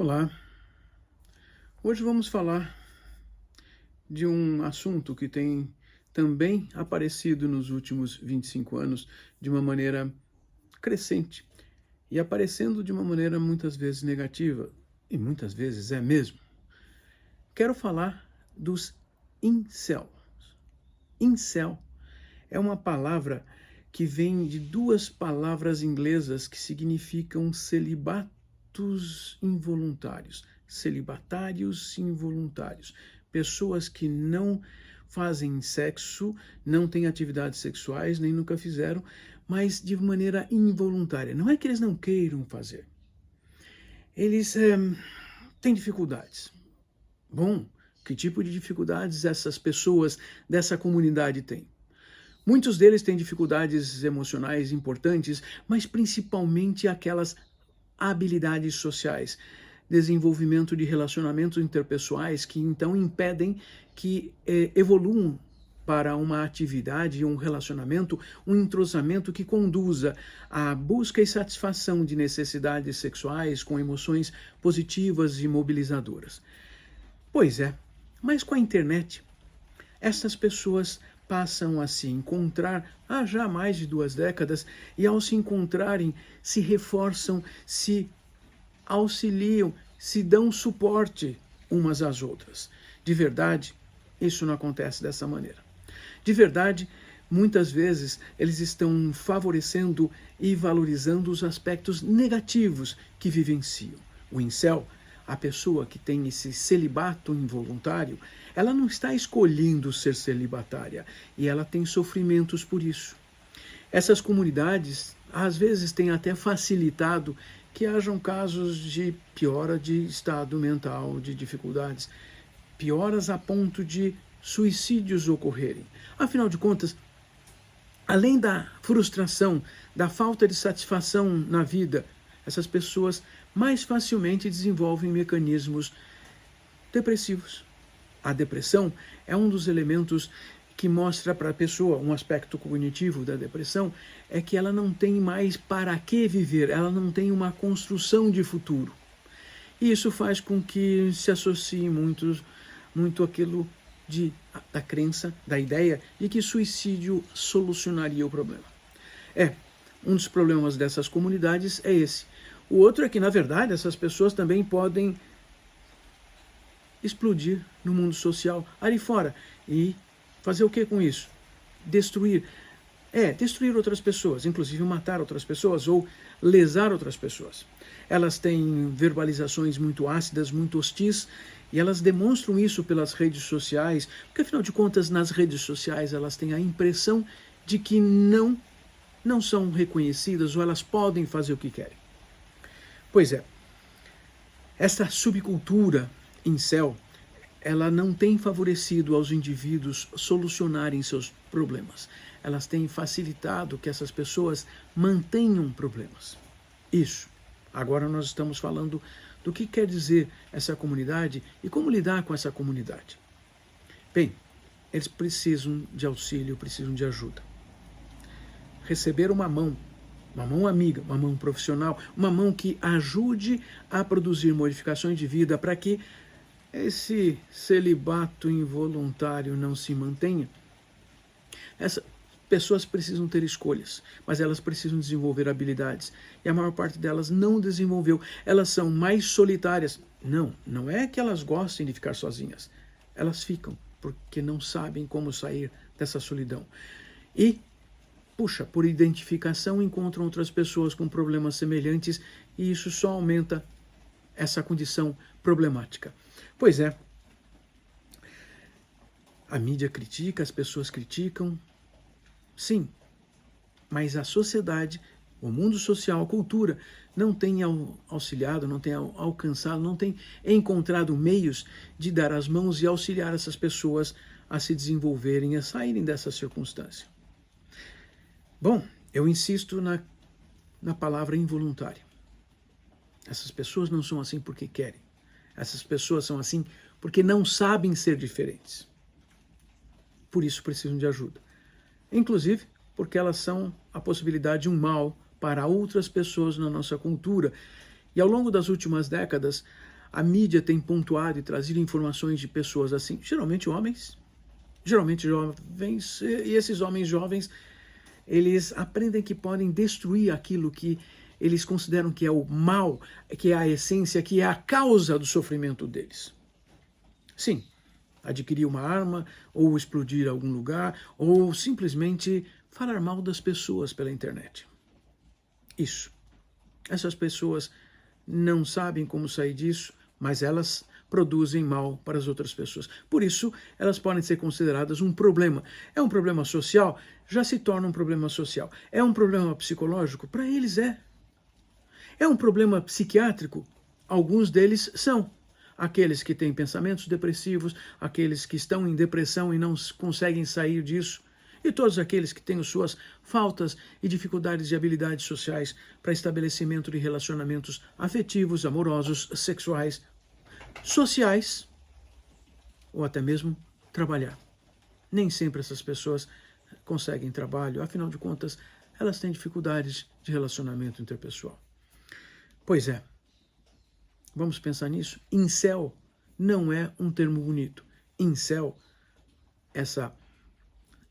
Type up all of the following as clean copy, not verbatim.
Olá, hoje vamos falar de um assunto que tem também aparecido nos últimos 25 anos de uma maneira crescente e aparecendo de uma maneira muitas vezes negativa, e muitas vezes é mesmo. Quero falar dos incels. Incel é uma palavra que vem de duas palavras inglesas que significam celibatos involuntários, celibatários involuntários, pessoas que não fazem sexo, não têm atividades sexuais, nem nunca fizeram, mas de maneira involuntária. Não é que eles não queiram fazer, eles têm dificuldades. Bom, que tipo de dificuldades essas pessoas dessa comunidade têm? Muitos deles têm dificuldades emocionais importantes, mas principalmente aquelas habilidades sociais, desenvolvimento de relacionamentos interpessoais que então impedem que evoluam para uma atividade, um relacionamento, um entrosamento que conduza à busca e satisfação de necessidades sexuais com emoções positivas e mobilizadoras. Pois é, mas com a internet, essas pessoas passam a se encontrar há já mais de 2 décadas e, ao se encontrarem, se reforçam, se auxiliam, se dão suporte umas às outras. De verdade, isso não acontece dessa maneira. De verdade, muitas vezes eles estão favorecendo e valorizando os aspectos negativos que vivenciam. O incel, a pessoa que tem esse celibato involuntário, ela não está escolhendo ser celibatária e ela tem sofrimentos por isso. Essas comunidades, às vezes, têm até facilitado que hajam casos de piora de estado mental, de dificuldades, pioras a ponto de suicídios ocorrerem. Afinal de contas, além da frustração, da falta de satisfação na vida, essas pessoas mais facilmente desenvolvem mecanismos depressivos. A depressão é um dos elementos que mostra para a pessoa, um aspecto cognitivo da depressão, é que ela não tem mais para que viver, ela não tem uma construção de futuro. E isso faz com que se associe muito aquilo da crença, da ideia de que suicídio solucionaria o problema. Um dos problemas dessas comunidades é esse. O outro é que, na verdade, essas pessoas também podem explodir no mundo social ali fora. E fazer o que com isso? Destruir outras pessoas, inclusive matar outras pessoas ou lesar outras pessoas. Elas têm verbalizações muito ácidas, muito hostis, e elas demonstram isso pelas redes sociais, porque afinal de contas, nas redes sociais elas têm a impressão de que não são reconhecidas ou elas podem fazer o que querem. Pois é, essa subcultura incel, ela não tem favorecido aos indivíduos solucionarem seus problemas. Elas têm facilitado que essas pessoas mantenham problemas. Isso. Agora nós estamos falando do que quer dizer essa comunidade e como lidar com essa comunidade. Bem, eles precisam de auxílio, precisam de ajuda. Receber uma mão amiga, uma mão profissional, uma mão que ajude a produzir modificações de vida para que esse celibato involuntário não se mantenha. Essas pessoas precisam ter escolhas, mas elas precisam desenvolver habilidades. E a maior parte delas não desenvolveu. Elas são mais solitárias. Não é que elas gostem de ficar sozinhas. Elas ficam porque não sabem como sair dessa solidão. E por identificação, encontram outras pessoas com problemas semelhantes e isso só aumenta essa condição problemática. Pois é, a mídia critica, as pessoas criticam, sim, mas a sociedade, o mundo social, a cultura, não tem auxiliado, não tem alcançado, não tem encontrado meios de dar as mãos e auxiliar essas pessoas a se desenvolverem, a saírem dessa circunstância. Bom, eu insisto na palavra involuntária. Essas pessoas não são assim porque querem. Essas pessoas são assim porque não sabem ser diferentes. Por isso precisam de ajuda. Inclusive porque elas são a possibilidade de um mal para outras pessoas na nossa cultura. E ao longo das últimas décadas, a mídia tem pontuado e trazido informações de pessoas assim, geralmente jovens, e esses homens jovens, eles aprendem que podem destruir aquilo que eles consideram que é o mal, que é a essência, que é a causa do sofrimento deles. Sim, adquirir uma arma, ou explodir algum lugar, ou simplesmente falar mal das pessoas pela internet. Isso. Essas pessoas não sabem como sair disso, mas elas produzem mal para as outras pessoas. Por isso, elas podem ser consideradas um problema. É um problema social? Já se torna um problema social. É um problema psicológico? Para eles é. É um problema psiquiátrico? Alguns deles são. Aqueles que têm pensamentos depressivos, aqueles que estão em depressão e não conseguem sair disso, e todos aqueles que têm suas faltas e dificuldades de habilidades sociais para estabelecimento de relacionamentos afetivos, amorosos, sexuais, sociais, ou até mesmo trabalhar. Nem sempre essas pessoas conseguem trabalho, afinal de contas, elas têm dificuldades de relacionamento interpessoal. Pois é, vamos pensar nisso? Incel não é um termo bonito. Incel,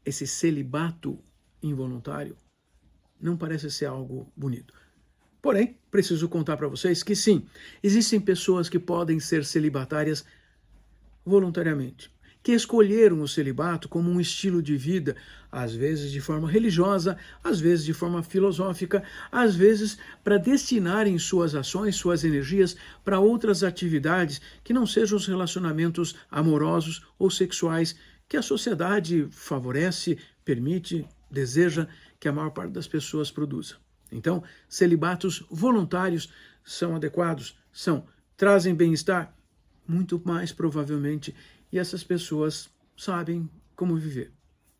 esse celibato involuntário, não parece ser algo bonito. Porém, preciso contar para vocês que sim, existem pessoas que podem ser celibatárias voluntariamente, que escolheram o celibato como um estilo de vida, às vezes de forma religiosa, às vezes de forma filosófica, às vezes para destinarem suas ações, suas energias para outras atividades que não sejam os relacionamentos amorosos ou sexuais que a sociedade favorece, permite, deseja que a maior parte das pessoas produza. Então, celibatos voluntários são adequados, trazem bem-estar, muito mais provavelmente, e essas pessoas sabem como viver.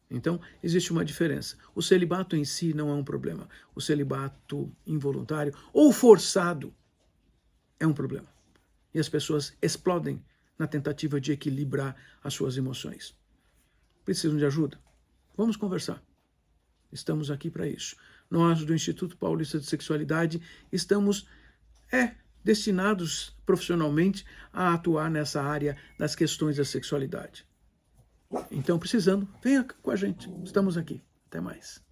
Então, existe uma diferença. O celibato em si não é um problema. O celibato involuntário ou forçado é um problema. E as pessoas explodem na tentativa de equilibrar as suas emoções. Precisam de ajuda? Vamos conversar. Estamos aqui para isso. Nós, do Instituto Paulista de Sexualidade, estamos destinados profissionalmente a atuar nessa área das questões da sexualidade. Então, precisando, venha com a gente. Estamos aqui. Até mais.